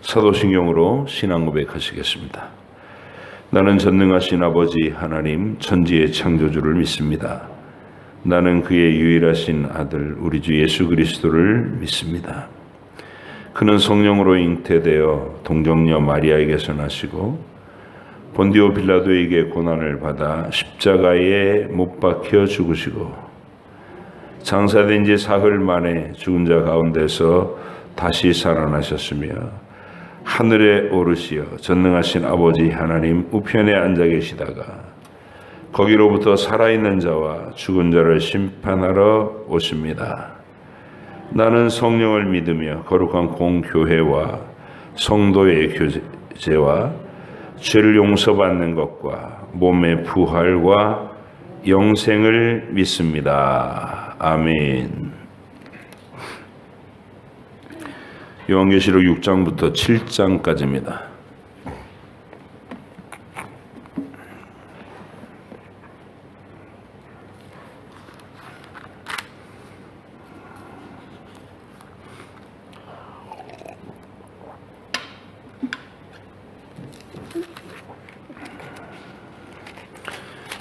사도신경으로 신앙 고백하시겠습니다. 나는 전능하신 아버지 하나님 천지의 창조주를 믿습니다. 나는 그의 유일하신 아들 우리 주 예수 그리스도를 믿습니다. 그는 성령으로 잉태되어 동정녀 마리아에게서 나시고 본디오 빌라도에게 고난을 받아 십자가에 못 박혀 죽으시고 장사된 지 사흘 만에 죽은 자 가운데서 다시 살아나셨으며 하늘에 오르시어 전능하신 아버지 하나님 우편에 앉아 계시다가 거기로부터 살아있는 자와 죽은 자를 심판하러 오십니다. 나는 성령을 믿으며 거룩한 공교회와 성도의 교제와 죄를 용서받는 것과 몸의 부활과 영생을 믿습니다. 아멘. 요한계시록 6장부터 7장까지입니다.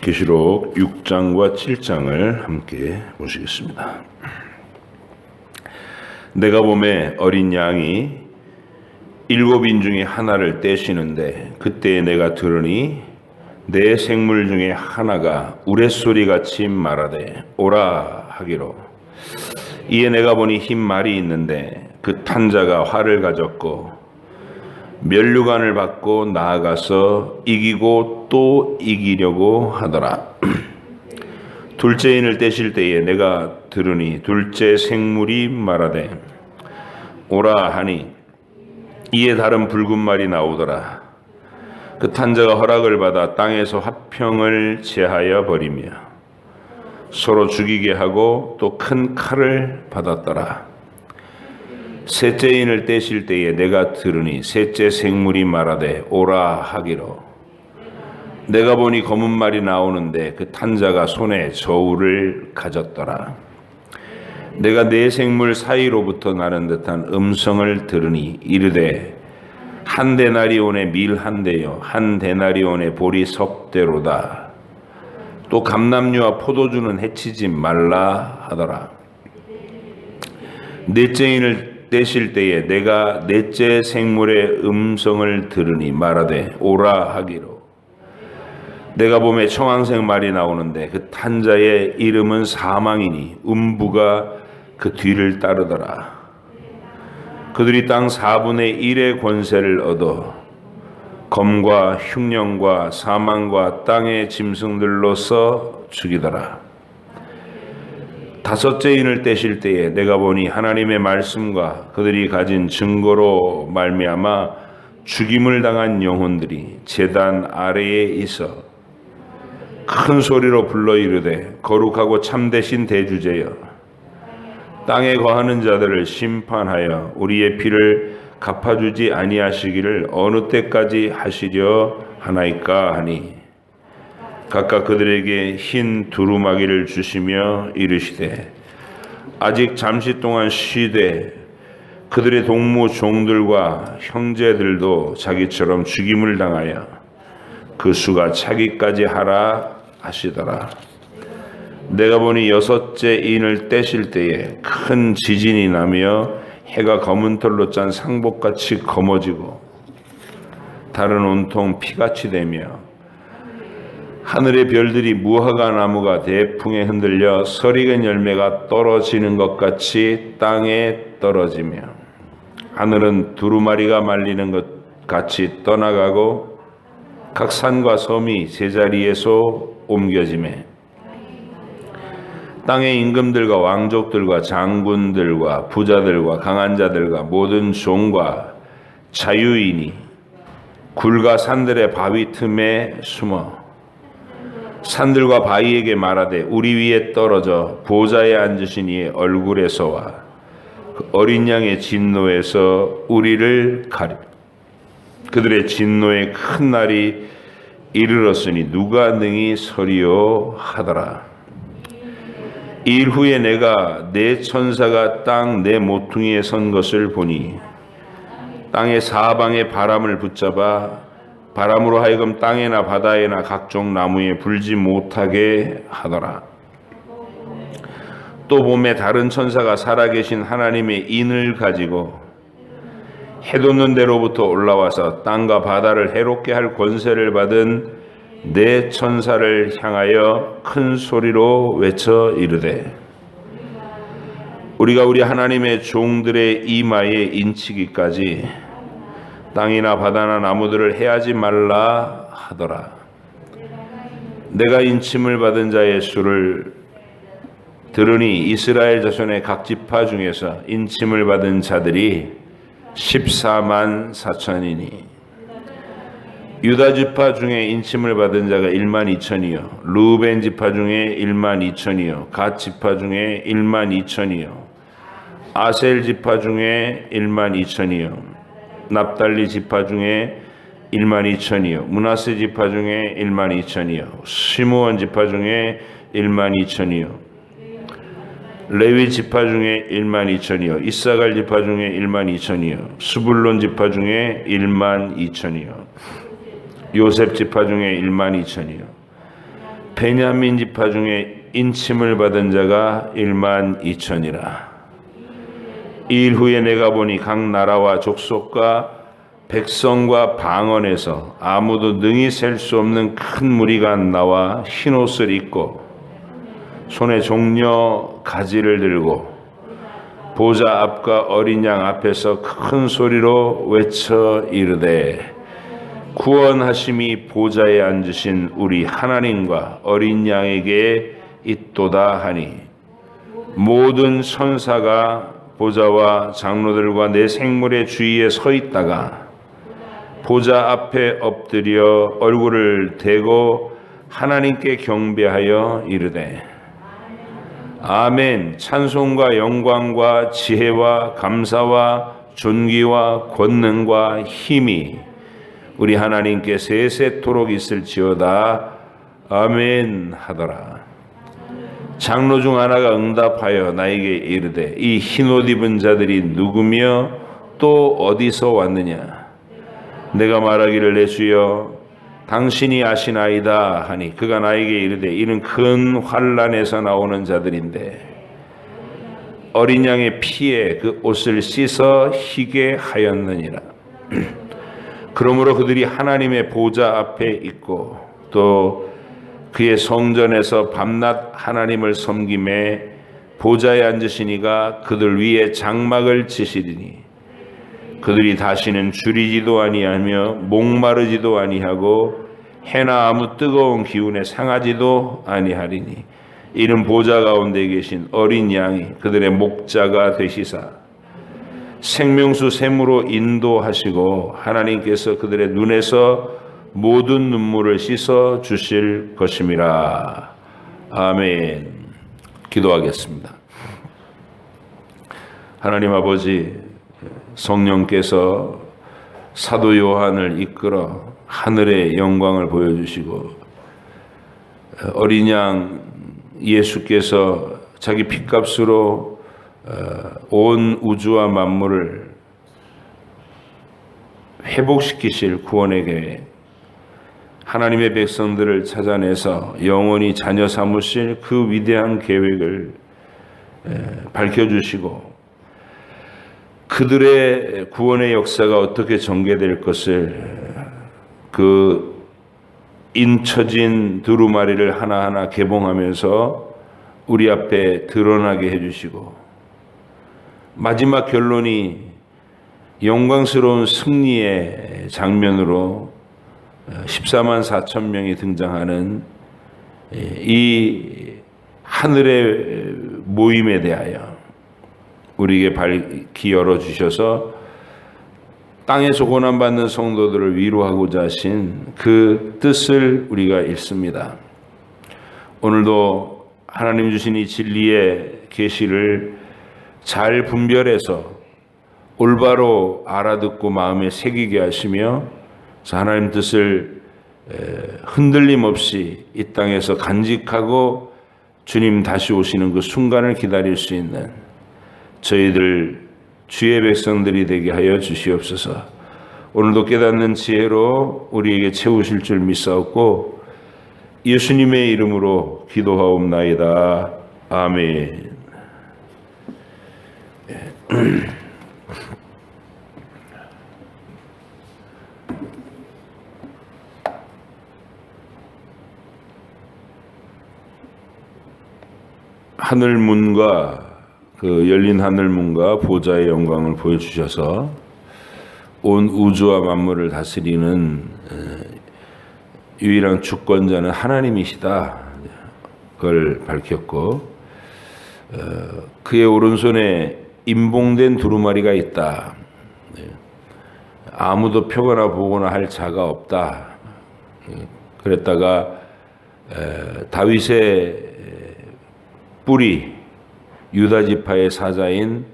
계시록 6장과 7장을 함께 보시겠습니다. 내가 보매 어린 양이 7인 중에 하나를 떼시는데 그때 내가 들으니 내 생물 중에 하나가 우레소리같이 말하되 오라 하기로. 이에 내가 보니 흰 말이 있는데 그 탄 자가 활을 가졌고 면류관을 받고 나아가서 이기고 또 이기려고 하더라. 둘째인을 떼실 때에 내가 들으니 둘째 생물이 말하되 오라 하니 이에 다른 붉은 말이 나오더라. 그 탄자가 허락을 받아 땅에서 화평을 제하여 버리며 서로 죽이게 하고 또 큰 칼을 받았더라. 셋째인을 떼실 때에 내가 들으니 셋째 생물이 말하되 오라 하기로. 내가 보니 검은 말이 나오는데 그 탄자가 손에 저울을 가졌더라. 내가 네 생물 사이로부터 나는 듯한 음성을 들으니 이르되 한 데나리온의 밀 한 대요 한 데나리온의 보리 석 대로다. 또 감람류와 포도주는 해치지 말라 하더라. 넷째인을 떼실 때에 내가 넷째 생물의 음성을 들으니 말하되 오라 하기로. 내가 보매 청황색 말이 나오는데 그 탄자의 이름은 사망이니 음부가 그 뒤를 따르더라. 그들이 땅 4분의 1의 권세를 얻어 검과 흉령과 사망과 땅의 짐승들로서 죽이더라. 다섯째인을 떼실 때에 내가 보니 하나님의 말씀과 그들이 가진 증거로 말미암아 죽임을 당한 영혼들이 제단 아래에 있어 큰 소리로 불러 이르되 거룩하고 참되신 대주제여 땅에 거하는 자들을 심판하여 우리의 피를 갚아주지 아니하시기를 어느 때까지 하시려 하나이까 하니 각각 그들에게 흰 두루마기를 주시며 이르시되 아직 잠시 동안 쉬되 그들의 동무 종들과 형제들도 자기처럼 죽임을 당하여 그 수가 차기까지 하라 하시더라. 내가 보니 여섯째 인을 떼실 때에 큰 지진이 나며 해가 검은 털로 짠 상복같이 검어지고 달은 온통 피같이 되며 하늘의 별들이 무화과 나무가 대풍에 흔들려 설익은 열매가 떨어지는 것 같이 땅에 떨어지며 하늘은 두루마리가 말리는 것 같이 떠나가고 각 산과 섬이 제자리에서 옮겨지매 땅의 임금들과 왕족들과 장군들과 부자들과 강한 자들과 모든 종과 자유인이 굴과 산들의 바위 틈에 숨어 산들과 바위에게 말하되 우리 위에 떨어져 보좌에 앉으신 이의 얼굴에서와 그 어린 양의 진노에서 우리를 가리. 그들의 진노의 큰 날이 이르렀으니 누가 능히 서리요 하더라. 일 후에 내가 내 천사가 땅 내 모퉁이에 선 것을 보니 땅의 사방에 바람을 붙잡아 바람으로 하여금 땅에나 바다에나 각종 나무에 불지 못하게 하더라. 또 봄에 다른 천사가 살아계신 하나님의 인을 가지고 해돋는 데로부터 올라와서 땅과 바다를 해롭게 할 권세를 받은 네 천사를 향하여 큰 소리로 외쳐 이르되 우리가 우리 하나님의 종들의 이마에 인치기까지 땅이나 바다나 나무들을 해하지 말라 하더라. 내가 인침을 받은 자의 수를 들으니 이스라엘 자손의 각 지파 중에서 인침을 받은 자들이 14만 4천이니 유다 지파 중에 인침을 받은 자가 1만 2천이요 루벤 지파 중에 1만 2천이요 갓 지파 중에 1만 2천이요 아셀 지파 중에 1만 2천이요 납달리 지파 중에 1만 2천이요 므낫세 지파 중에 1만 2천이요 시므온 지파 중에 1만 2천이요 레위 지파 중에 1만 2천이요 이사갈 지파 중에 1만 2천이요 스불론 지파 중에 1만 2천이요 요셉 지파 중에 1만 2천이요 베냐민 지파 중에 인침을 받은 자가 1만 2천이라. 이 일 후에 내가 보니 각 나라와 족속과 백성과 방언에서 아무도 능히 셀 수 없는 큰 무리가 나와 흰옷을 입고 손에 종려 가지를 들고 보좌 앞과 어린 양 앞에서 큰 소리로 외쳐 이르되 구원하심이 보좌에 앉으신 우리 하나님과 어린 양에게 있도다 하니 모든 천사가 보좌와 장로들과 내 생물의 주위에 서 있다가 보좌 앞에 엎드려 얼굴을 대고 하나님께 경배하여 이르되 아멘. 찬송과 영광과 지혜와 감사와 존귀와 권능과 힘이 우리 하나님께 세세토록 있을지어다. 아멘 하더라. 장로 중 하나가 응답하여 나에게 이르되 이 흰옷 입은 자들이 누구며 또 어디서 왔느냐. 내가 말하기를 내 주여 당신이 아시나이다 하니 그가 나에게 이르되 이는 큰 환난에서 나오는 자들인데 어린 양의 피에 그 옷을 씻어 희게 하였느니라. 그러므로 그들이 하나님의 보좌 앞에 있고 또 그의 성전에서 밤낮 하나님을 섬김에 보좌에 앉으시니가 그들 위에 장막을 치시리니 그들이 다시는 줄이지도 아니하며 목마르지도 아니하고 해나 아무 뜨거운 기운에 상하지도 아니하리니 이는 보좌 가운데 계신 어린 양이 그들의 목자가 되시사 생명수 샘으로 인도하시고 하나님께서 그들의 눈에서 모든 눈물을 씻어 주실 것임이라. 아멘. 기도하겠습니다. 하나님 아버지, 성령께서 사도 요한을 이끌어 하늘의 영광을 보여주시고 어린 양 예수께서 자기 핏값으로 온 우주와 만물을 회복시키실 구원의 계획, 하나님의 백성들을 찾아내서 영원히 자녀 삼으실 그 위대한 계획을 밝혀주시고 그들의 구원의 역사가 어떻게 전개될 것을 그 인쳐진 두루마리를 하나하나 개봉하면서 우리 앞에 드러나게 해주시고 마지막 결론이 영광스러운 승리의 장면으로 14만 4천 명이 등장하는 이 하늘의 모임에 대하여 우리에게 밝히 열어주셔서 땅에서 고난받는 성도들을 위로하고자 하신 그 뜻을 우리가 읽습니다. 오늘도 하나님 주신 이 진리의 계시를 잘 분별해서 올바로 알아듣고 마음에 새기게 하시며 하나님 뜻을 흔들림 없이 이 땅에서 간직하고 주님 다시 오시는 그 순간을 기다릴 수 있는 저희들 주의 백성들이 되게 하여 주시옵소서. 오늘도 깨닫는 지혜로 우리에게 채우실 줄 믿사옵고 예수님의 이름으로 기도하옵나이다. 아멘. 하늘문과 그 열린 하늘문과 보좌의 영광을 보여주셔서 온 우주와 만물을 다스리는 유일한 주권자는 하나님이시다. 그걸 밝혔고 그의 오른손에 임봉된 두루마리가 있다. 아무도 펴거나 보거나 할 자가 없다. 그랬다가 다윗의 뿌리 유다 지파의 사자인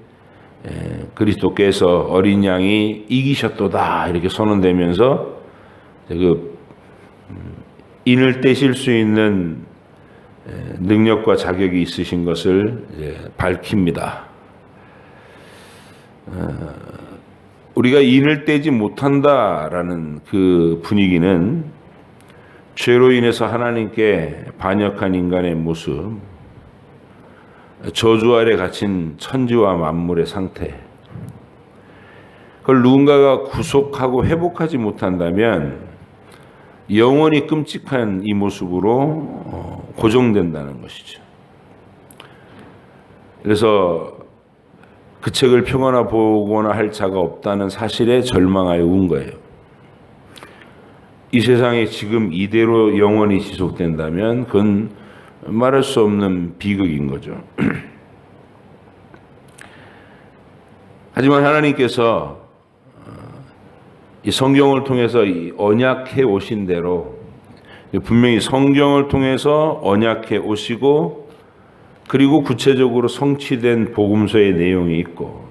그리스도께서 어린 양이 이기셨도다 이렇게 선언되면서 그 인을 떼실 수 있는 능력과 자격이 있으신 것을 밝힙니다. 우리가 인을 떼지 못한다라는 그 분위기는 죄로 인해서 하나님께 반역한 인간의 모습, 저주 아래 갇힌 천지와 만물의 상태, 그걸 누군가가 구속하고 회복하지 못한다면 영원히 끔찍한 이 모습으로 고정된다는 것이죠. 그래서 그 책을 펴거나 보거나 할 자가 없다는 사실에 절망하여 운 거예요. 이 세상에 지금 이대로 영원히 지속된다면 그건 말할 수 없는 비극인 거죠. 하지만 하나님께서 이 성경을 통해서 언약해 오신 대로 분명히 성경을 통해서 언약해 오시고 그리고 구체적으로 성취된 복음서의 내용이 있고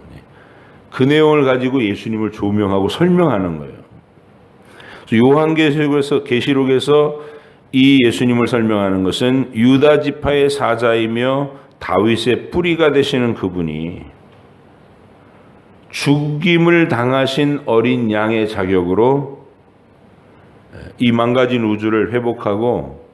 그 내용을 가지고 예수님을 조명하고 설명하는 거예요. 요한계시록에서 이 예수님을 설명하는 것은 유다 지파의 사자이며 다윗의 뿌리가 되시는 그분이 죽임을 당하신 어린 양의 자격으로 이 망가진 우주를 회복하고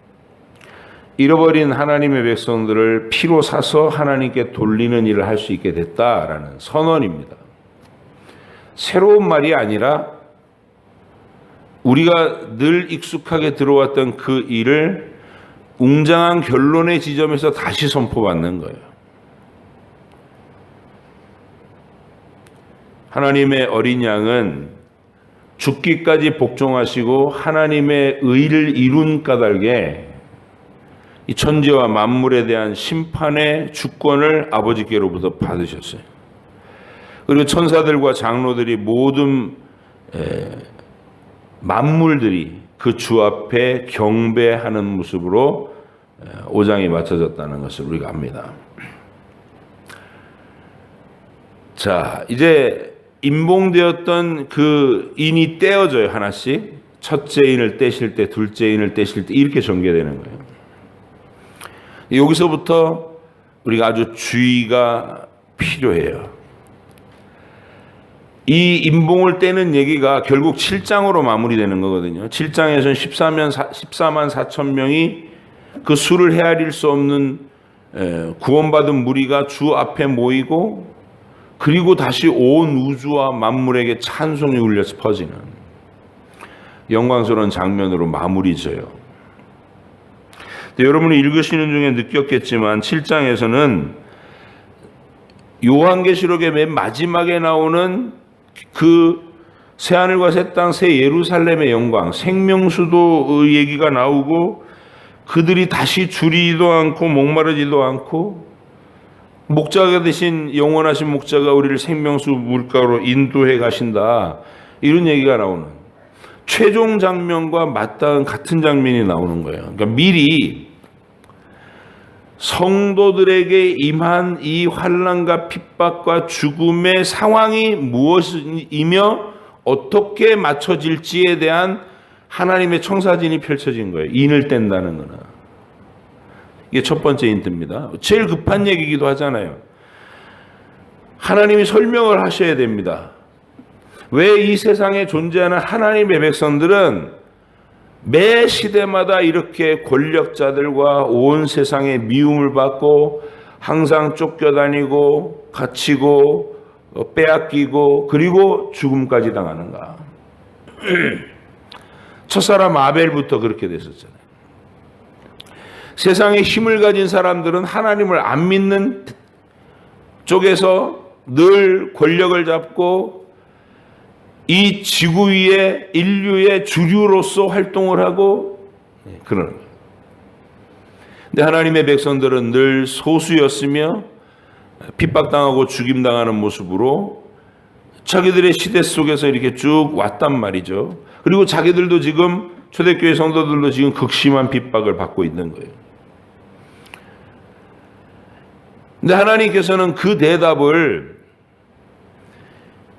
잃어버린 하나님의 백성들을 피로 사서 하나님께 돌리는 일을 할 수 있게 됐다라는 선언입니다. 새로운 말이 아니라 우리가 늘 익숙하게 들어왔던 그 일을 웅장한 결론의 지점에서 다시 선포받는 거예요. 하나님의 어린 양은 죽기까지 복종하시고 하나님의 의를 이룬 까닭에 이 천지와 만물에 대한 심판의 주권을 아버지께로부터 받으셨어요. 그리고 천사들과 장로들이 모든 만물들이 그 주 앞에 경배하는 모습으로 오장이 맞춰졌다는 것을 우리가 압니다. 자, 이제 임봉되었던 그 인이 떼어져요. 하나씩. 첫째 인을 떼실 때, 둘째 인을 떼실 때 이렇게 전개되는 거예요. 여기서부터 우리가 아주 주의가 필요해요. 이 임봉을 떼는 얘기가 결국 7장으로 마무리되는 거거든요. 7장에서는 14만 4천 명이 그 수를 헤아릴 수 없는 구원받은 무리가 주 앞에 모이고 그리고 다시 온 우주와 만물에게 찬송이 울려서 퍼지는 영광스러운 장면으로 마무리져요. 여러분이 읽으시는 중에 느꼈겠지만 7장에서는 요한계시록의 맨 마지막에 나오는 그 새하늘과 새 땅, 새 예루살렘의 영광, 생명수도의 얘기가 나오고 그들이 다시 줄이지도 않고 목마르지도 않고 목자가 되신 영원하신 목자가 우리를 생명수 물가로 인도해 가신다. 이런 얘기가 나오는 최종 장면과 맞닿은 같은 장면이 나오는 거예요. 그러니까 미리 성도들에게 임한 이 환난과 핍박과 죽음의 상황이 무엇이며 어떻게 맞춰질지에 대한 하나님의 청사진이 펼쳐진 거예요. 인을 뗀다는 거는. 이게 첫 번째 힌트입니다. 제일 급한 얘기이기도 하잖아요. 하나님이 설명을 하셔야 됩니다. 왜 이 세상에 존재하는 하나님의 백성들은 매 시대마다 이렇게 권력자들과 온 세상의 미움을 받고 항상 쫓겨다니고 갇히고 빼앗기고 그리고 죽음까지 당하는가? 첫사람 아벨부터 그렇게 됐었잖아요. 세상에 힘을 가진 사람들은 하나님을 안 믿는 쪽에서 늘 권력을 잡고 이 지구 위에 인류의 주류로서 활동을 하고 그러는 거예요. 근데 하나님의 백성들은 늘 소수였으며 핍박당하고 죽임당하는 모습으로 자기들의 시대 속에서 이렇게 쭉 왔단 말이죠. 그리고 자기들도 지금 초대교회 성도들도 지금 극심한 핍박을 받고 있는 거예요. 근데 하나님께서는 그 대답을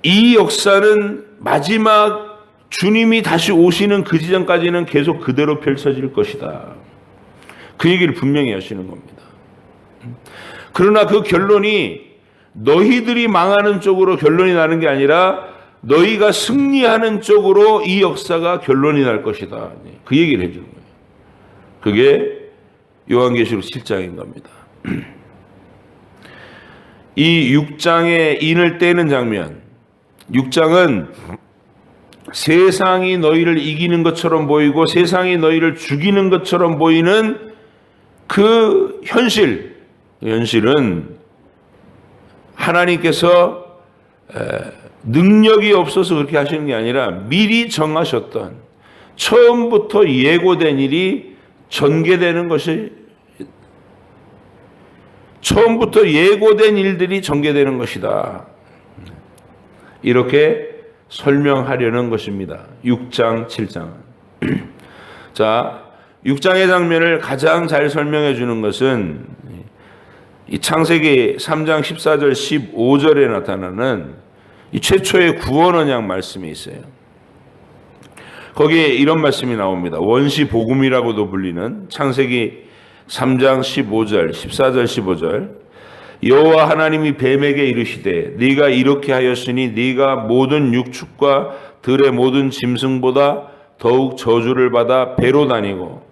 이 역사는 마지막 주님이 다시 오시는 그 지점까지는 계속 그대로 펼쳐질 것이다. 그 얘기를 분명히 하시는 겁니다. 그러나 그 결론이 너희들이 망하는 쪽으로 결론이 나는 게 아니라 너희가 승리하는 쪽으로 이 역사가 결론이 날 것이다. 그 얘기를 해주는 거예요. 그게 요한계시록 7장인 겁니다. 이 6장에 인을 떼는 장면, 6장은 세상이 너희를 이기는 것처럼 보이고 세상이 너희를 죽이는 것처럼 보이는 그 현실은 하나님께서 능력이 없어서 그렇게 하시는 게 아니라 미리 정하셨던 처음부터 예고된 일이 전개되는 것이 처음부터 예고된 일들이 전개되는 것이다. 이렇게 설명하려는 것입니다. 6장, 7장. 자, 6장의 장면을 가장 잘 설명해 주는 것은 이 창세기 3장 14절 15절에 나타나는 이 최초의 구원 언약 말씀이 있어요. 거기에 이런 말씀이 나옵니다. 원시 복음이라고도 불리는 창세기 3장 15절, 14절, 15절. 여호와 하나님이 뱀에게 이르시되 네가 이렇게 하였으니 네가 모든 육축과 들의 모든 짐승보다 더욱 저주를 받아 배로 다니고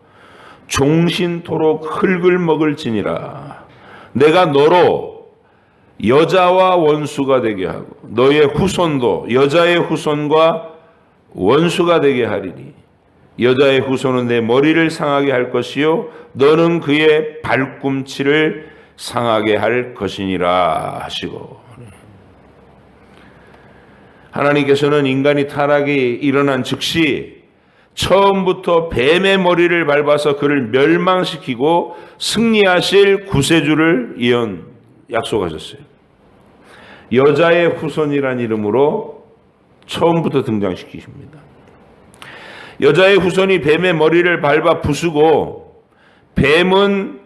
종신토록 흙을 먹을지니라. 내가 너로 여자와 원수가 되게 하고 너의 후손도 여자의 후손과 원수가 되게 하리니 여자의 후손은 내 머리를 상하게 할 것이요 너는 그의 발꿈치를 상하게 할 것이니라 하시고, 하나님께서는 인간이 타락이 일어난 즉시 처음부터 뱀의 머리를 밟아서 그를 멸망시키고 승리하실 구세주를 약속하셨어요. 여자의 후손이란 이름으로 처음부터 등장시키십니다. 여자의 후손이 뱀의 머리를 밟아 부수고 뱀은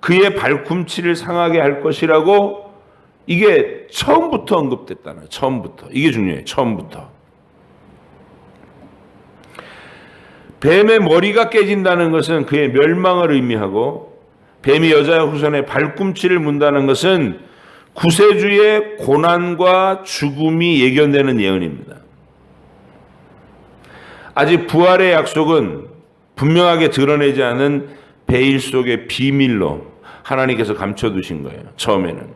그의 발꿈치를 상하게 할 것이라고 이게 처음부터 언급됐다는, 처음부터. 이게 중요해요. 처음부터. 뱀의 머리가 깨진다는 것은 그의 멸망을 의미하고 뱀이 여자의 후손의 발꿈치를 문다는 것은 구세주의 고난과 죽음이 예견되는 예언입니다. 아직 부활의 약속은 분명하게 드러내지 않은 베일 속의 비밀로 하나님께서 감춰두신 거예요. 처음에는.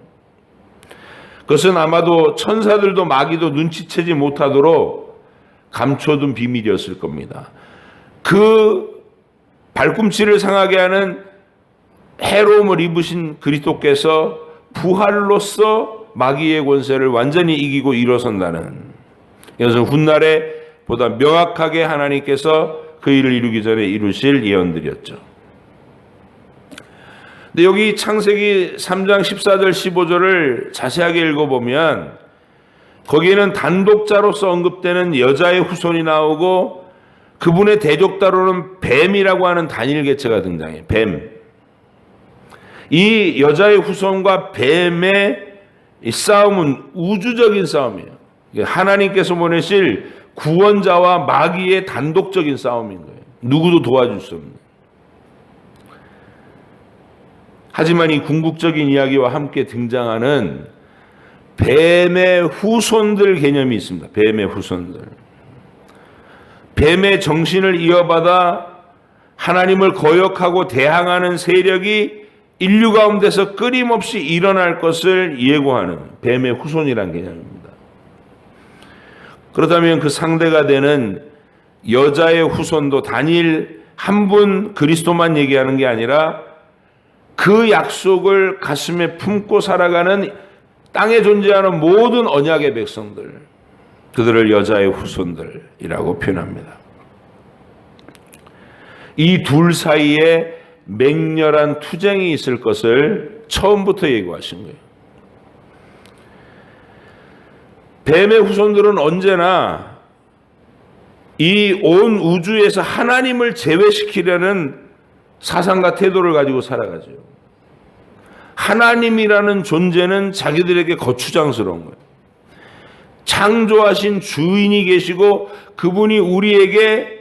그것은 아마도 천사들도 마귀도 눈치채지 못하도록 감춰둔 비밀이었을 겁니다. 그 발꿈치를 상하게 하는 해로움을 입으신 그리스도께서 부활로서 마귀의 권세를 완전히 이기고 일어선다는, 이것은 훗날에 보다 명확하게 하나님께서 그 일을 이루기 전에 이루실 예언들이었죠. 근데 여기 창세기 3장 14절 15절을 자세하게 읽어보면 거기에는 단독자로서 언급되는 여자의 후손이 나오고 그분의 대적자로는 뱀이라고 하는 단일 개체가 등장해요. 뱀. 이 여자의 후손과 뱀의 이 싸움은 우주적인 싸움이에요. 하나님께서 보내실 구원자와 마귀의 단독적인 싸움인 거예요. 누구도 도와줄 수 없는. 하지만 이 궁극적인 이야기와 함께 등장하는 뱀의 후손들 개념이 있습니다. 뱀의 후손들. 뱀의 정신을 이어받아 하나님을 거역하고 대항하는 세력이 인류 가운데서 끊임없이 일어날 것을 예고하는 뱀의 후손이란 개념입니다. 그렇다면 그 상대가 되는 여자의 후손도 단일 한 분 그리스도만 얘기하는 게 아니라 그 약속을 가슴에 품고 살아가는 땅에 존재하는 모든 언약의 백성들, 그들을 여자의 후손들이라고 표현합니다. 이 둘 사이에 맹렬한 투쟁이 있을 것을 처음부터 예고하신 거예요. 뱀의 후손들은 언제나 이 온 우주에서 하나님을 제외시키려는 사상과 태도를 가지고 살아가죠. 하나님이라는 존재는 자기들에게 거추장스러운 거예요. 창조하신 주인이 계시고 그분이 우리에게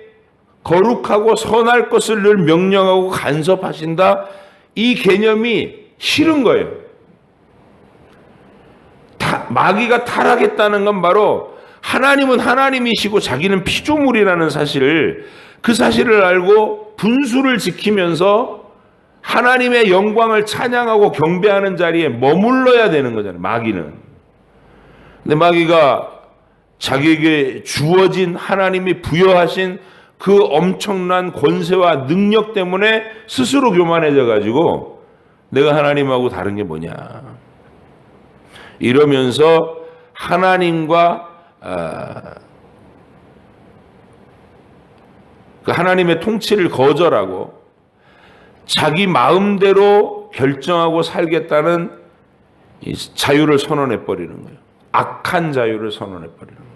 거룩하고 선할 것을 늘 명령하고 간섭하신다. 이 개념이 싫은 거예요. 마귀가 타락했다는 건 바로 하나님은 하나님이시고 자기는 피조물이라는 사실을, 그 사실을 알고 분수를 지키면서 하나님의 영광을 찬양하고 경배하는 자리에 머물러야 되는 거잖아요. 마귀는. 근데 마귀가 자기에게 주어진 하나님이 부여하신 그 엄청난 권세와 능력 때문에 스스로 교만해져 가지고 내가 하나님하고 다른 게 뭐냐 이러면서 하나님과 그 하나님의 통치를 거절하고 자기 마음대로 결정하고 살겠다는 이 자유를 선언해 버리는 거예요. 악한 자유를 선언해 버리는 거예요.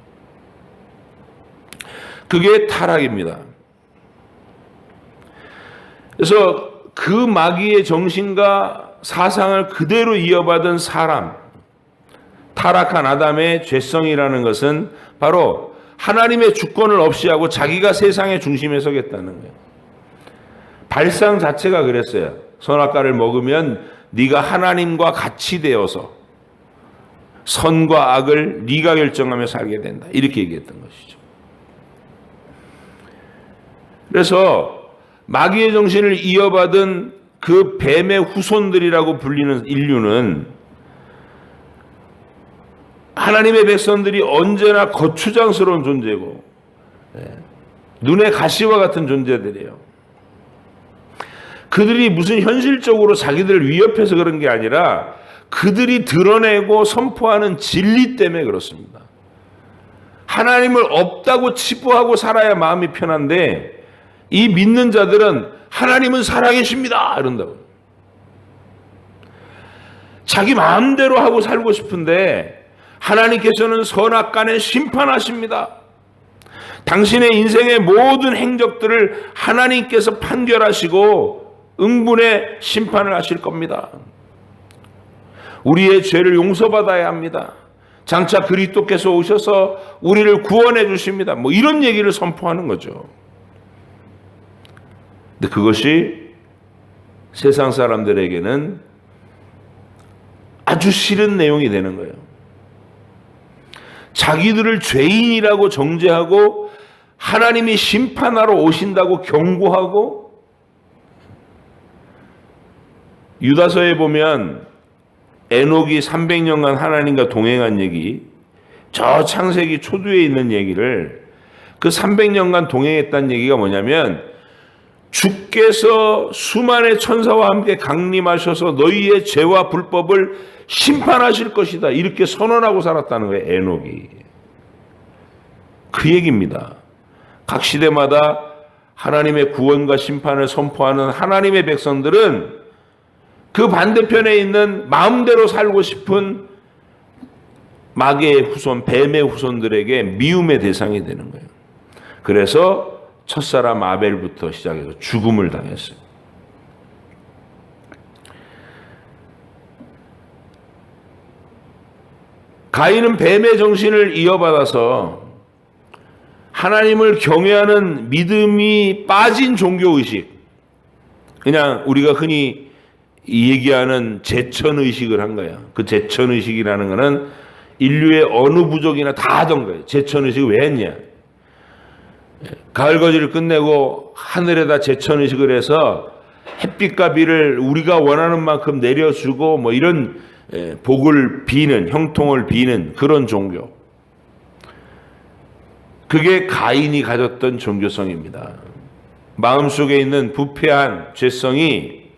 그게 타락입니다. 그래서 그 마귀의 정신과 사상을 그대로 이어받은 사람, 타락한 아담의 죄성이라는 것은 바로 하나님의 주권을 없이하고 자기가 세상의 중심에 서겠다는 거예요. 발상 자체가 그랬어요. 선악과를 먹으면 네가 하나님과 같이 되어서 선과 악을 네가 결정하며 살게 된다. 이렇게 얘기했던 것이죠. 그래서 마귀의 정신을 이어받은 그 뱀의 후손들이라고 불리는 인류는 하나님의 백성들이 언제나 거추장스러운 존재고 눈의 가시와 같은 존재들이에요. 그들이 무슨 현실적으로 자기들을 위협해서 그런 게 아니라 그들이 드러내고 선포하는 진리 때문에 그렇습니다. 하나님을 없다고 치부하고 살아야 마음이 편한데 이 믿는 자들은 하나님은 살아계십니다 이런다고. 자기 마음대로 하고 살고 싶은데 하나님께서는 선악간에 심판하십니다. 당신의 인생의 모든 행적들을 하나님께서 판결하시고 응분의 심판을 하실 겁니다. 우리의 죄를 용서받아야 합니다. 장차 그리스도께서 오셔서 우리를 구원해 주십니다. 뭐 이런 얘기를 선포하는 거죠. 근데 그것이 세상 사람들에게는 아주 싫은 내용이 되는 거예요. 자기들을 죄인이라고 정죄하고 하나님이 심판하러 오신다고 경고하고, 유다서에 보면 에녹이 300년간 하나님과 동행한 얘기, 저 창세기 초두에 있는 얘기를, 그 300년간 동행했다는 얘기가 뭐냐면 주께서 수만의 천사와 함께 강림하셔서 너희의 죄와 불법을 심판하실 것이다 이렇게 선언하고 살았다는 거예요. 에녹이. 그 얘기입니다. 각 시대마다 하나님의 구원과 심판을 선포하는 하나님의 백성들은 그 반대편에 있는 마음대로 살고 싶은 마귀의 후손, 뱀의 후손들에게 미움의 대상이 되는 거예요. 그래서 첫사람 아벨부터 시작해서 죽음을 당했어요. 가인은 뱀의 정신을 이어받아서 하나님을 경외하는 믿음이 빠진 종교의식, 그냥 우리가 흔히 얘기하는 제천의식을 한 거야. 그 제천의식이라는 거는 인류의 어느 부족이나 다 하던 거예요. 제천의식을 왜 했냐? 가을거지를 끝내고 하늘에다 제천의식을 해서 햇빛과 비를 우리가 원하는 만큼 내려주고 뭐 이런 복을 비는, 형통을 비는 그런 종교. 그게 가인이 가졌던 종교성입니다. 마음속에 있는 부패한 죄성이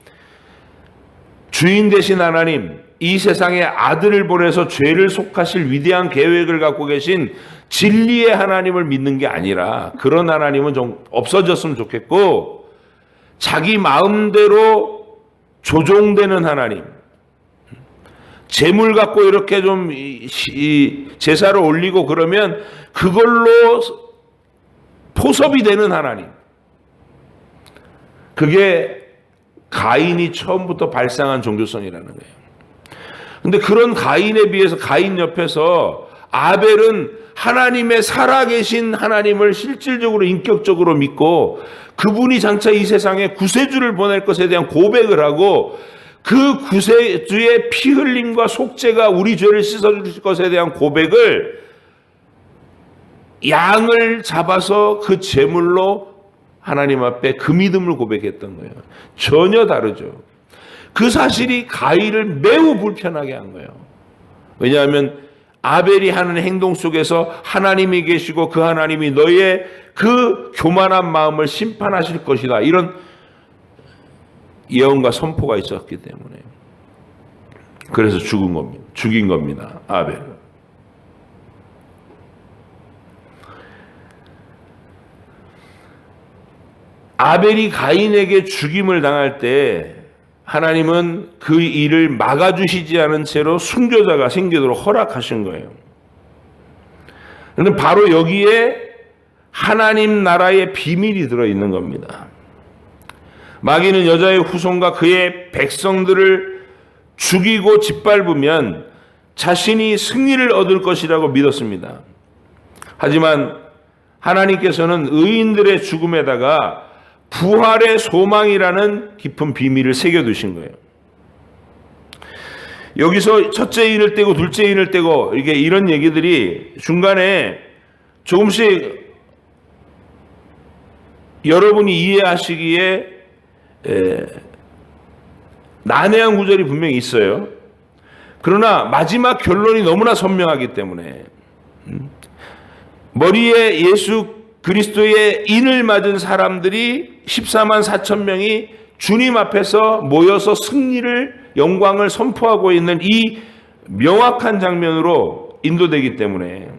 주인 되신 하나님, 이 세상에 아들을 보내서 죄를 속하실 위대한 계획을 갖고 계신 진리의 하나님을 믿는 게 아니라 그런 하나님은 좀 없어졌으면 좋겠고 자기 마음대로 조종되는 하나님, 재물 갖고 이렇게 좀 제사를 올리고 그러면 그걸로 포섭이 되는 하나님, 그게 가인이 처음부터 발상한 종교성이라는 거예요. 근데 그런 가인에 비해서 가인 옆에서 아벨은 하나님의 살아계신 하나님을 실질적으로 인격적으로 믿고 그분이 장차 이 세상에 구세주를 보낼 것에 대한 고백을 하고 그 구세주의 피 흘림과 속죄가 우리 죄를 씻어줄 것에 대한 고백을 양을 잡아서 그 제물로 하나님 앞에 그 믿음을 고백했던 거예요. 전혀 다르죠. 그 사실이 가인을 매우 불편하게 한 거예요. 왜냐하면 아벨이 하는 행동 속에서 하나님이 계시고 그 하나님이 너의 그 교만한 마음을 심판하실 것이다. 이런 예언과 선포가 있었기 때문에 그래서 죽인 겁니다. 아벨. 아벨이 가인에게 죽임을 당할 때 하나님은 그 일을 막아주시지 않은 채로 순교자가 생기도록 허락하신 거예요. 그런데 바로 여기에 하나님 나라의 비밀이 들어있는 겁니다. 마귀는 여자의 후손과 그의 백성들을 죽이고 짓밟으면 자신이 승리를 얻을 것이라고 믿었습니다. 하지만 하나님께서는 의인들의 죽음에다가 부활의 소망이라는 깊은 비밀을 새겨두신 거예요. 여기서 첫째 인을 떼고 둘째 인을 떼고 이게 이런 얘기들이 중간에 조금씩 여러분이 이해하시기에 난해한 구절이 분명히 있어요. 그러나 마지막 결론이 너무나 선명하기 때문에 머리에 예수 그리스도의 인을 맞은 사람들이 14만 4천 명이 주님 앞에서 모여서 승리를 영광을 선포하고 있는 이 명확한 장면으로 인도되기 때문에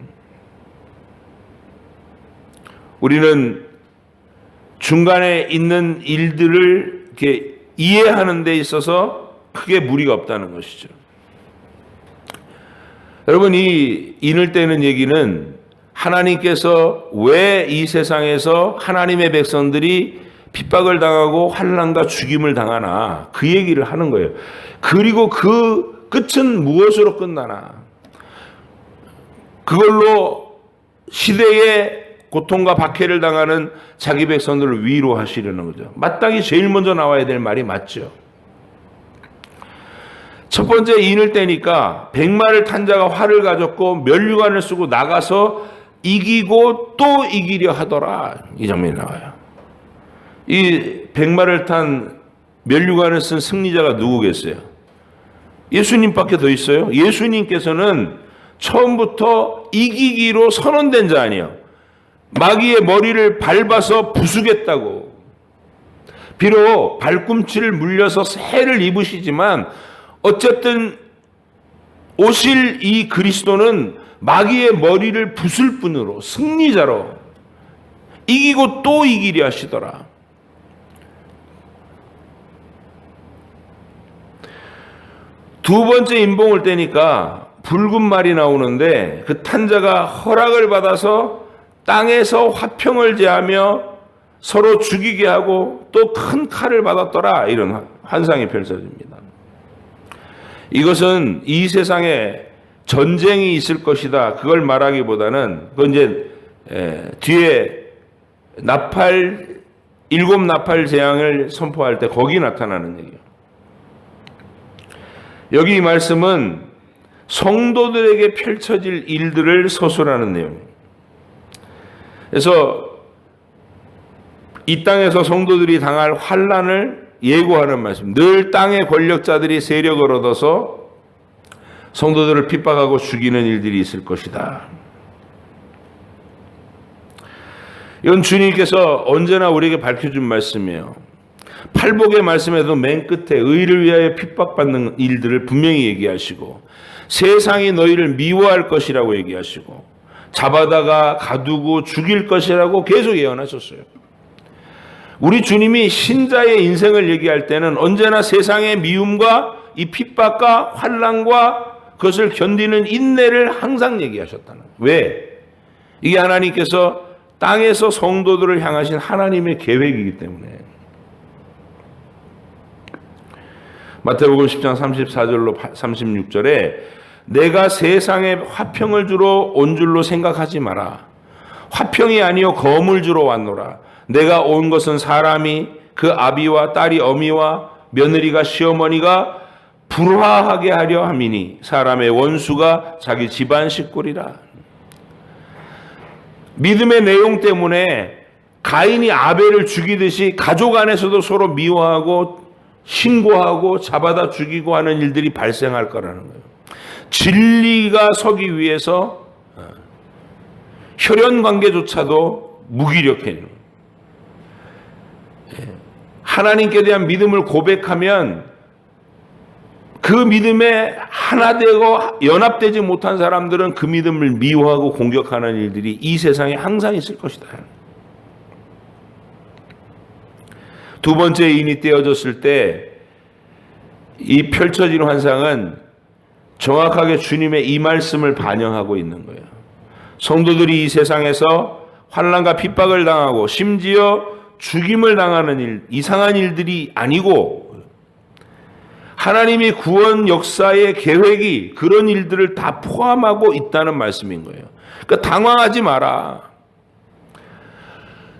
우리는 중간에 있는 일들을 이렇게 이해하는 데 있어서 크게 무리가 없다는 것이죠. 여러분, 이 인을 떼는 얘기는 하나님께서 왜 이 세상에서 하나님의 백성들이 핍박을 당하고 환난과 죽임을 당하나 그 얘기를 하는 거예요. 그리고 그 끝은 무엇으로 끝나나 그걸로 시대의 고통과 박해를 당하는 자기 백성들을 위로하시려는 거죠. 마땅히 제일 먼저 나와야 될 말이 맞죠. 첫 번째 인을 떼니까 백마를 탄 자가 활을 가졌고 면류관을 쓰고 나가서 이기고 또 이기려 하더라. 이 장면이 나와요. 이 백마를 탄 면류관을 쓴 승리자가 누구겠어요? 예수님밖에 더 있어요? 예수님께서는 처음부터 이기기로 선언된 자 아니에요. 마귀의 머리를 밟아서 부수겠다고. 비록 발꿈치를 물려서 새를 입으시지만 어쨌든 오실 이 그리스도는 마귀의 머리를 부술 뿐으로 승리자로 이기고 또 이기려 하시더라. 두 번째 인봉을 떼니까 붉은 말이 나오는데 그 탄자가 허락을 받아서 땅에서 화평을 제하며 서로 죽이게 하고 또 큰 칼을 받았더라. 이런 환상이 펼쳐집니다. 이것은 이 세상에 전쟁이 있을 것이다. 그걸 말하기보다는 그건 이제 뒤에 일곱 나팔 재앙을 선포할 때 거기 나타나는 얘기예요. 여기 이 말씀은 성도들에게 펼쳐질 일들을 서술하는 내용입니다. 그래서 이 땅에서 성도들이 당할 환난을 예고하는 말씀. 늘 땅의 권력자들이 세력을 얻어서 성도들을 핍박하고 죽이는 일들이 있을 것이다. 이건 주님께서 언제나 우리에게 밝혀준 말씀이에요. 팔복의 말씀에도 맨 끝에 의를 위하여 핍박받는 일들을 분명히 얘기하시고, 세상이 너희를 미워할 것이라고 얘기하시고, 잡아다가 가두고 죽일 것이라고 계속 예언하셨어요. 우리 주님이 신자의 인생을 얘기할 때는 언제나 세상의 미움과 이 핍박과 환난과 그것을 견디는 인내를 항상 얘기하셨다는 거예요. 왜? 이게 하나님께서 땅에서 성도들을 향하신 하나님의 계획이기 때문에. 마태복음 10장 34절로 36절에 내가 세상에 화평을 주러 온 줄로 생각하지 마라. 화평이 아니요 검을 주러 왔노라. 내가 온 것은 사람이 그 아비와 딸이 어미와 며느리가 시어머니가 불화하게 하려 함이니 사람의 원수가 자기 집안 식구리라. 믿음의 내용 때문에 가인이 아벨을 죽이듯이 가족 안에서도 서로 미워하고 신고하고 잡아다 죽이고 하는 일들이 발생할 거라는 거예요. 진리가 서기 위해서 혈연 관계조차도 무기력해지는 거예요. 하나님께 대한 믿음을 고백하면 그 믿음에 하나 되고 연합되지 못한 사람들은 그 믿음을 미워하고 공격하는 일들이 이 세상에 항상 있을 것이다. 두 번째 인이 떼어졌을 때 이 펼쳐진 환상은 정확하게 주님의 이 말씀을 반영하고 있는 거예요. 성도들이 이 세상에서 환난과 핍박을 당하고 심지어 죽임을 당하는 일, 이상한 일들이 아니고 하나님의 구원 역사의 계획이 그런 일들을 다 포함하고 있다는 말씀인 거예요. 그러니까 당황하지 마라.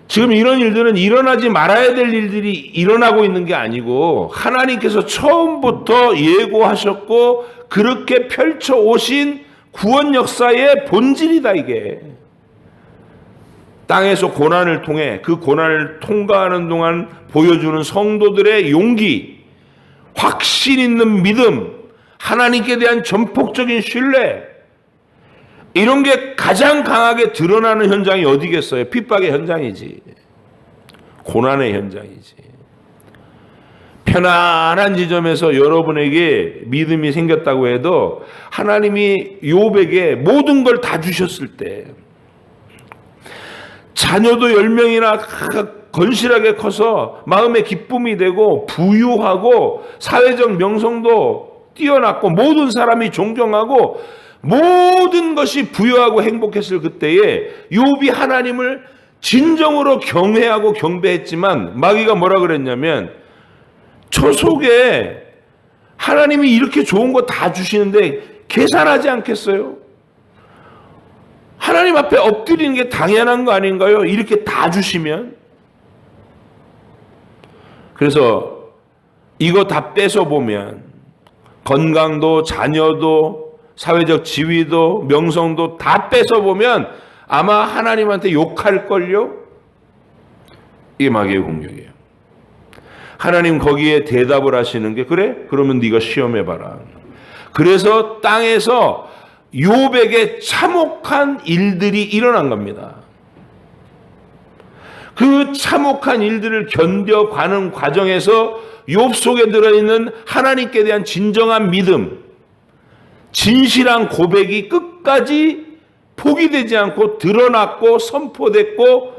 지금 이런 일들은 일어나지 말아야 될 일들이 일어나고 있는 게 아니고 하나님께서 처음부터 예고하셨고 그렇게 펼쳐 오신 구원 역사의 본질이다 이게. 땅에서 고난을 통해 그 고난을 통과하는 동안 보여주는 성도들의 용기, 확신 있는 믿음, 하나님께 대한 전폭적인 신뢰, 이런 게 가장 강하게 드러나는 현장이 어디겠어요? 핍박의 현장이지. 고난의 현장이지. 편안한 지점에서 여러분에게 믿음이 생겼다고 해도 하나님이 욥에게 모든 걸 다 주셨을 때 자녀도 10명이나 건실하게 커서 마음의 기쁨이 되고 부유하고 사회적 명성도 뛰어났고 모든 사람이 존경하고 모든 것이 부유하고 행복했을 그때에 욥이 하나님을 진정으로 경외하고 경배했지만 마귀가 뭐라 그랬냐면 저 속에 하나님이 이렇게 좋은 거 다 주시는데 계산하지 않겠어요? 하나님 앞에 엎드리는 게 당연한 거 아닌가요? 이렇게 다 주시면. 그래서 이거 다 뺏어보면 건강도 자녀도 사회적 지위도 명성도 다 뺏어보면 아마 하나님한테 욕할걸요? 이게 마귀의 공격이에요. 하나님 거기에 대답을 하시는 게 그래? 그러면 네가 시험해봐라. 그래서 땅에서 욥에게 참혹한 일들이 일어난 겁니다. 그 참혹한 일들을 견뎌가는 과정에서 욥 속에 들어있는 하나님께 대한 진정한 믿음, 진실한 고백이 끝까지 포기되지 않고 드러났고 선포됐고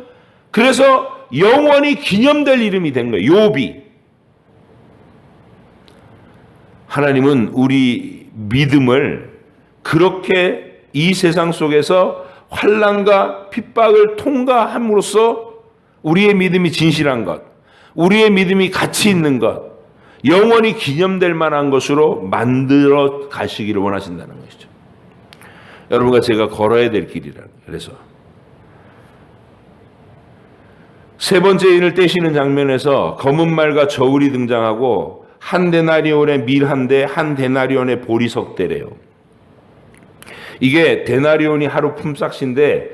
그래서 영원히 기념될 이름이 된 거예요. 욥이. 하나님은 우리 믿음을 그렇게 이 세상 속에서 환난과 핍박을 통과함으로써 우리의 믿음이 진실한 것, 우리의 믿음이 가치 있는 것, 영원히 기념될 만한 것으로 만들어 가시기를 원하신다는 것이죠. 여러분과 제가 걸어야 될 길이라는 거예요. 그래서 세 번째 인을 떼시는 장면에서 검은 말과 저울이 등장하고 한 데나리온의 밀 한 대, 한 데나리온의 보리석 대래요. 이게 데나리온이 하루 품삯인데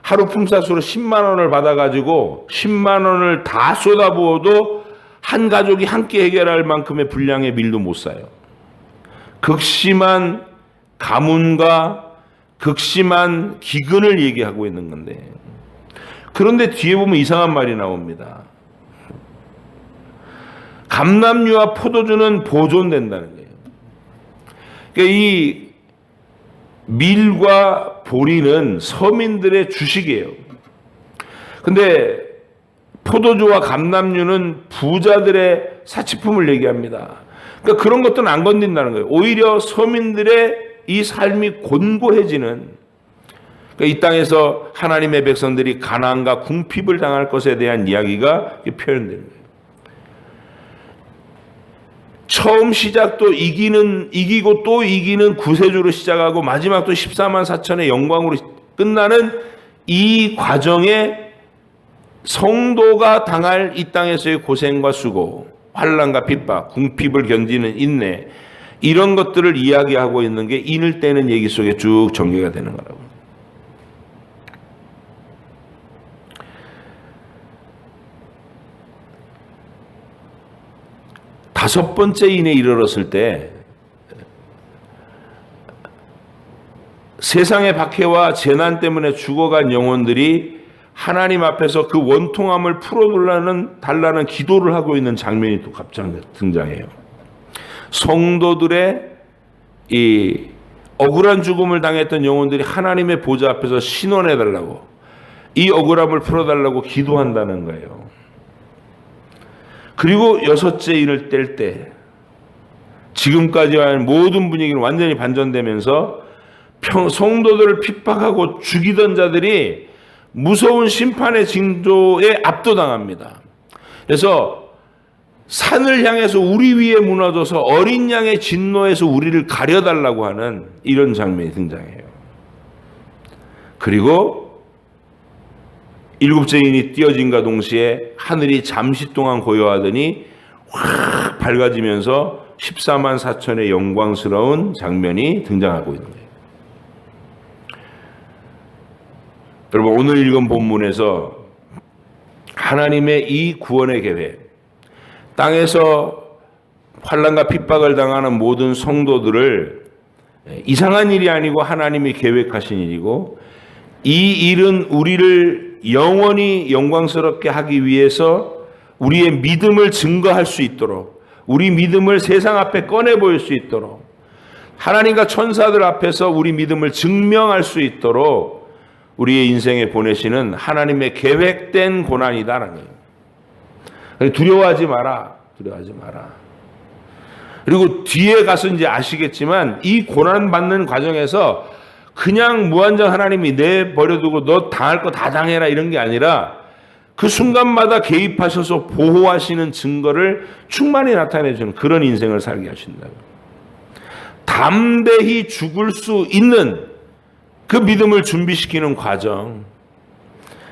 하루 품삯으로 10만 원을 받아가지고 10만 원을 다 쏟아부어도 한 가족이 함께 해결할 만큼의 분량의 밀도 못 사요. 극심한 가문과 극심한 기근을 얘기하고 있는 건데, 그런데 뒤에 보면 이상한 말이 나옵니다. 감람류와 포도주는 보존된다는 거예요. 그러니까 이 밀과 보리는 서민들의 주식이에요. 근데 포도주와 감람류는 부자들의 사치품을 얘기합니다. 그러니까 그런 것들은 안 건든다는 거예요. 오히려 서민들의 이 삶이 곤고해지는, 그러니까 이 땅에서 하나님의 백성들이 가난과 궁핍을 당할 것에 대한 이야기가 표현되는 거예요. 처음 시작도 이기고 또 이기는 구세주로 시작하고 마지막도 14만 4천의 영광으로 끝나는 이 과정에 성도가 당할 이 땅에서의 고생과 수고, 환난과 핍박, 궁핍을 견디는 인내, 이런 것들을 이야기하고 있는 게 인을 떼는 얘기 속에 쭉 전개가 되는 거라고. 다섯 번째 인에 이르렀을 때 세상의 박해와 재난 때문에 죽어간 영혼들이 하나님 앞에서 그 원통함을 풀어달라는 기도를 하고 있는 장면이 또 갑자기 등장해요. 성도들의 이 억울한 죽음을 당했던 영혼들이 하나님의 보좌 앞에서 신원해달라고, 이 억울함을 풀어달라고 기도한다는 거예요. 그리고 여섯째 인을 뗄 때 지금까지와의 모든 분위기는 완전히 반전되면서 성도들을 핍박하고 죽이던 자들이 무서운 심판의 징조에 압도당합니다. 그래서 산을 향해서 우리 위에 무너져서 어린 양의 진노에서 우리를 가려달라고 하는 이런 장면이 등장해요. 그리고 일곱째 인이 띄어짐과 동시에 하늘이 잠시 동안 고요하더니 확 밝아지면서 14만 4천의 영광스러운 장면이 등장하고 있는 거예요. 여러분, 오늘 읽은 본문에서 하나님의 이 구원의 계획, 땅에서 환난과 핍박을 당하는 모든 성도들을 이상한 일이 아니고 하나님이 계획하신 일이고, 이 일은 우리를 영원히 영광스럽게 하기 위해서 우리의 믿음을 증거할 수 있도록, 우리 믿음을 세상 앞에 꺼내 보일 수 있도록, 하나님과 천사들 앞에서 우리 믿음을 증명할 수 있도록 우리의 인생에 보내시는 하나님의 계획된 고난이다라는 거예요. 두려워하지 마라. 두려워하지 마라. 그리고 뒤에 가서 이제 아시겠지만 이 고난 받는 과정에서 그냥 무한정 하나님이 내버려두고 너 당할 거 다 당해라 이런 게 아니라 그 순간마다 개입하셔서 보호하시는 증거를 충만히 나타내주는 그런 인생을 살게 하신다고. 담대히 죽을 수 있는 그 믿음을 준비시키는 과정.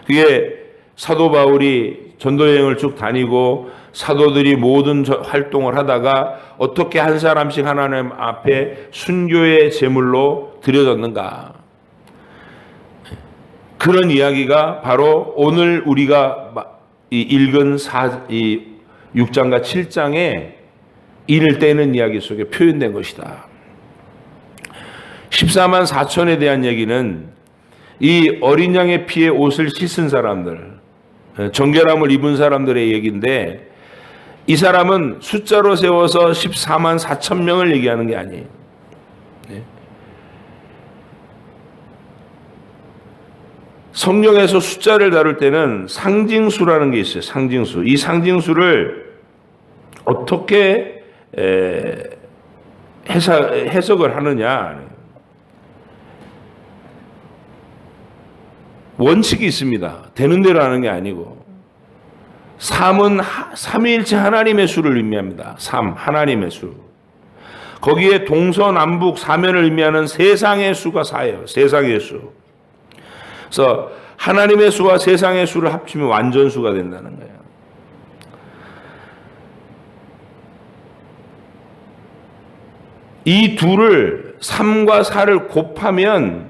그게 사도 바울이 전도여행을 쭉 다니고 사도들이 모든 활동을 하다가 어떻게 한 사람씩 하나님 앞에 순교의 제물로 드려졌는가. 그런 이야기가 바로 오늘 우리가 읽은 6장과 7장에 인을 떼는 이야기 속에 표현된 것이다. 14만 4천에 대한 얘기는 이 어린 양의 피에 옷을 씻은 사람들, 정결함을 입은 사람들의 얘기인데, 이 사람은 숫자로 세워서 14만 4천 명을 얘기하는 게 아니에요. 성경에서 숫자를 다룰 때는 상징수라는 게 있어요. 상징수. 이 상징수를 어떻게 해석을 하느냐. 원칙이 있습니다. 되는 대로 하는 게 아니고. 3은 삼위일체 하나님의 수를 의미합니다. 3, 하나님의 수. 거기에 동서남북 사면을 의미하는 세상의 수가 4예요. 세상의 수. 그래서 하나님의 수와 세상의 수를 합치면 완전수가 된다는 거예요. 이 둘을 3과 4를 곱하면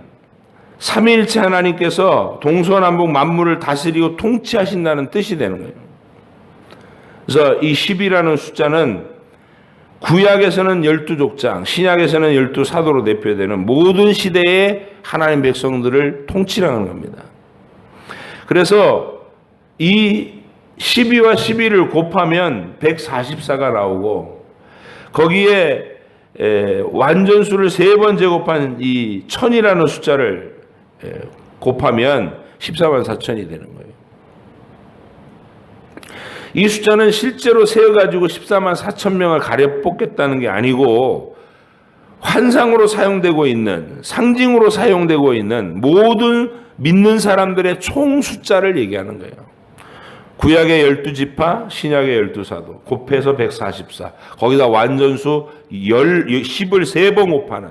삼위일체 하나님께서 동서남북 만물을 다스리고 통치하신다는 뜻이 되는 거예요. 그래서 이 10이라는 숫자는 구약에서는 12족장, 신약에서는 12사도로 대표되는 모든 시대의 하나님 백성들을 통치하는 겁니다. 그래서 이 12와 11을 곱하면 144가 나오고, 거기에 완전수를 3번 제곱한 이 1000이라는 숫자를 곱하면 14만 4천이 되는 거예요. 이 숫자는 실제로 세어가지고 14만 4천 명을 가려 뽑겠다는 게 아니고, 환상으로 사용되고 있는, 상징으로 사용되고 있는 모든 믿는 사람들의 총 숫자를 얘기하는 거예요. 구약의 12지파, 신약의 12사도, 곱해서 144. 거기다 완전수 10을 3번 곱하는.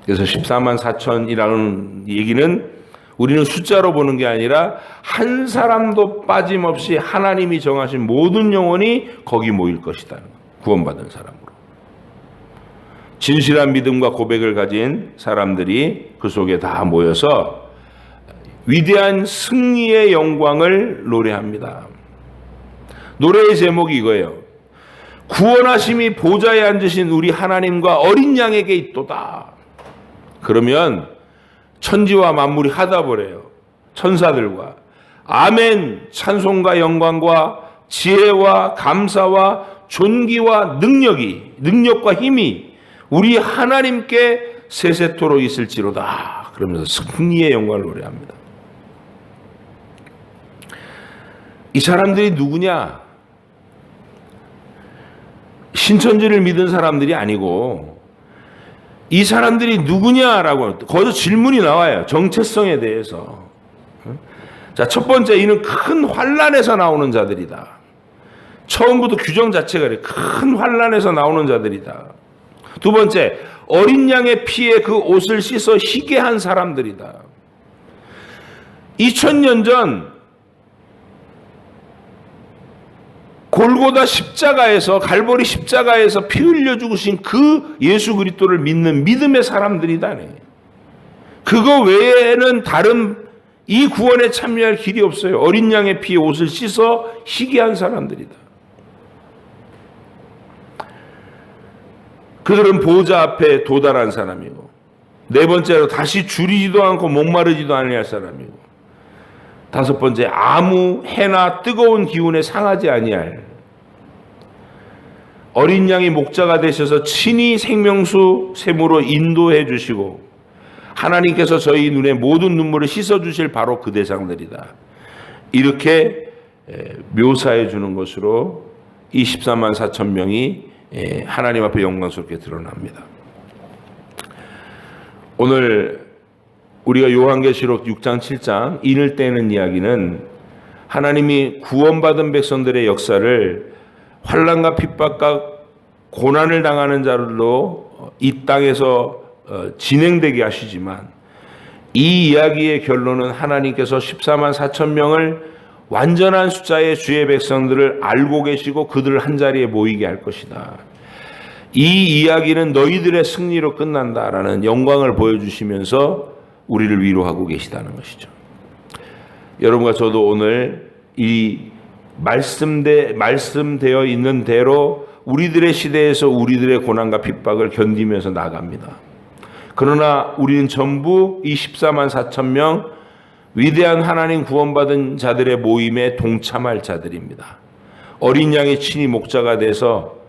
그래서 14만 4천이라는 얘기는 우리는 숫자로 보는 게 아니라 한 사람도 빠짐없이 하나님이 정하신 모든 영혼이 거기 모일 것이다. 구원받은 사람으로. 진실한 믿음과 고백을 가진 사람들이 그 속에 다 모여서 위대한 승리의 영광을 노래합니다. 노래의 제목이 이거예요. 구원하심이 보좌에 앉으신 우리 하나님과 어린 양에게 있도다. 그러면 천지와 만물이 하다버려요. 천사들과 아멘, 찬송과 영광과 지혜와 감사와 존귀와 능력과 힘이 우리 하나님께 세세토록 있을지로다. 그러면서 승리의 영광을 노래합니다. 이 사람들이 누구냐? 신천지를 믿은 사람들이 아니고, 이 사람들이 누구냐라고 거기서 질문이 나와요. 정체성에 대해서. 자, 첫 번째, 이는 큰 환난에서 나오는 자들이다. 처음부터 규정 자체가 그래. 큰 환난에서 나오는 자들이다. 두 번째, 어린 양의 피에 그 옷을 씻어 희게 한 사람들이다. 2000년 전 골고다 십자가에서, 갈보리 십자가에서 피 흘려 죽으신 그 예수 그리스도를 믿는 믿음의 사람들이다. 그거 외에는 다른 이 구원에 참여할 길이 없어요. 어린 양의 피에 옷을 씻어 희게 한 사람들이다. 그들은 보호자 앞에 도달한 사람이고, 네 번째로 다시 줄이지도 않고 목마르지도 아니할 사람이고, 다섯 번째, 아무 해나 뜨거운 기운에 상하지 아니할 어린 양이 목자가 되셔서 친히 생명수 샘으로 인도해 주시고 하나님께서 저희 눈에 모든 눈물을 씻어 주실 바로 그 대상들이다. 이렇게 묘사해 주는 것으로 이 14만 4천 명이 하나님 앞에 영광스럽게 드러납니다. 오늘 우리가 요한계시록 6장 7장 인을 떼는 이야기는 하나님이 구원받은 백성들의 역사를 환난과 핍박과 고난을 당하는 자들로 이 땅에서 진행되게 하시지만, 이 이야기의 결론은 하나님께서 14만 4천 명을 완전한 숫자의 주의 백성들을 알고 계시고 그들을 한자리에 모이게 할 것이다. 이 이야기는 너희들의 승리로 끝난다라는 영광을 보여주시면서 우리를 위로하고 계시다는 것이죠. 여러분과 저도 오늘 이 말씀되어 있는 대로 우리들의 시대에서 우리들의 고난과 핍박을 견디면서 나갑니다. 그러나 우리는 전부 이 14만 4천 명 위대한 하나님 구원받은 자들의 모임에 동참할 자들입니다. 어린 양이 친히 목자가 돼서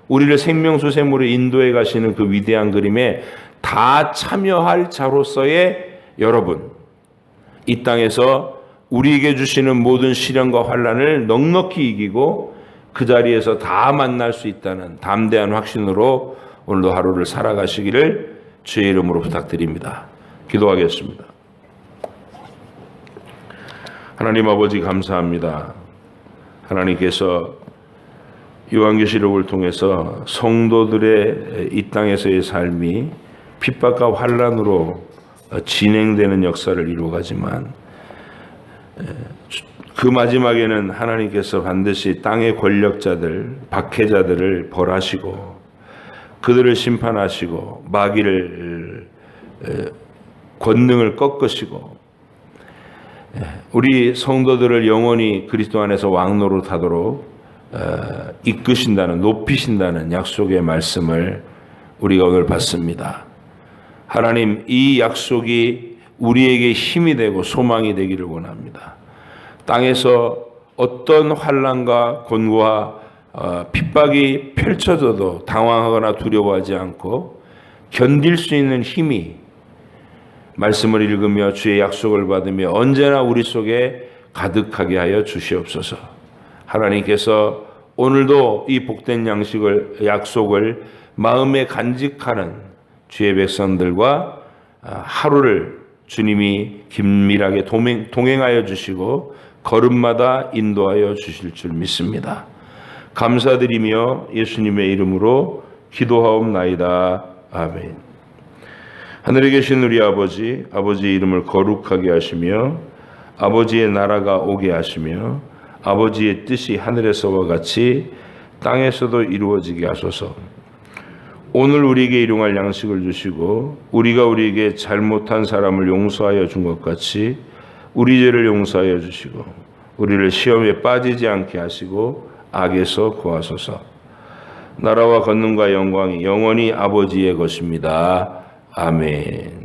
우리를 생명수 샘으로 인도해 가시는 그 위대한 그림에 다 참여할 자로서의 여러분, 이 땅에서 우리에게 주시는 모든 시련과 환난을 넉넉히 이기고 그 자리에서 다 만날 수 있다는 담대한 확신으로 오늘도 하루를 살아가시기를 주의 이름으로 부탁드립니다. 기도하겠습니다. 하나님 아버지 감사합니다. 하나님께서 요한계시록을 통해서 성도들의 이 땅에서의 삶이 핍박과 환난으로 진행되는 역사를 이루어가지만, 그 마지막에는 하나님께서 반드시 땅의 권력자들, 박해자들을 벌하시고 그들을 심판하시고 마귀를 권능을 꺾으시고 우리 성도들을 영원히 그리스도 안에서 왕노릇하도록 이끄신다는, 높이신다는 약속의 말씀을 우리가 오늘 받습니다. 하나님, 이 약속이 우리에게 힘이 되고 소망이 되기를 원합니다. 땅에서 어떤 환난과 곤고와 핍박이 펼쳐져도 당황하거나 두려워하지 않고 견딜 수 있는 힘이, 말씀을 읽으며 주의 약속을 받으며 언제나 우리 속에 가득하게 하여 주시옵소서. 하나님께서 오늘도 이 복된 약속을 마음에 간직하는 주의 백성들과 하루를 주님이 긴밀하게 동행하여 주시고 걸음마다 인도하여 주실 줄 믿습니다. 감사드리며 예수님의 이름으로 기도하옵나이다. 아멘. 하늘에 계신 우리 아버지, 아버지의 이름을 거룩하게 하시며 아버지의 나라가 오게 하시며 아버지의 뜻이 하늘에서와 같이 땅에서도 이루어지게 하소서. 오늘 우리에게 일용할 양식을 주시고 우리가 우리에게 잘못한 사람을 용서하여 준 것 같이 우리 죄를 용서하여 주시고 우리를 시험에 빠지지 않게 하시고 악에서 구하소서. 나라와 권능과 영광이 영원히 아버지의 것입니다. 아멘.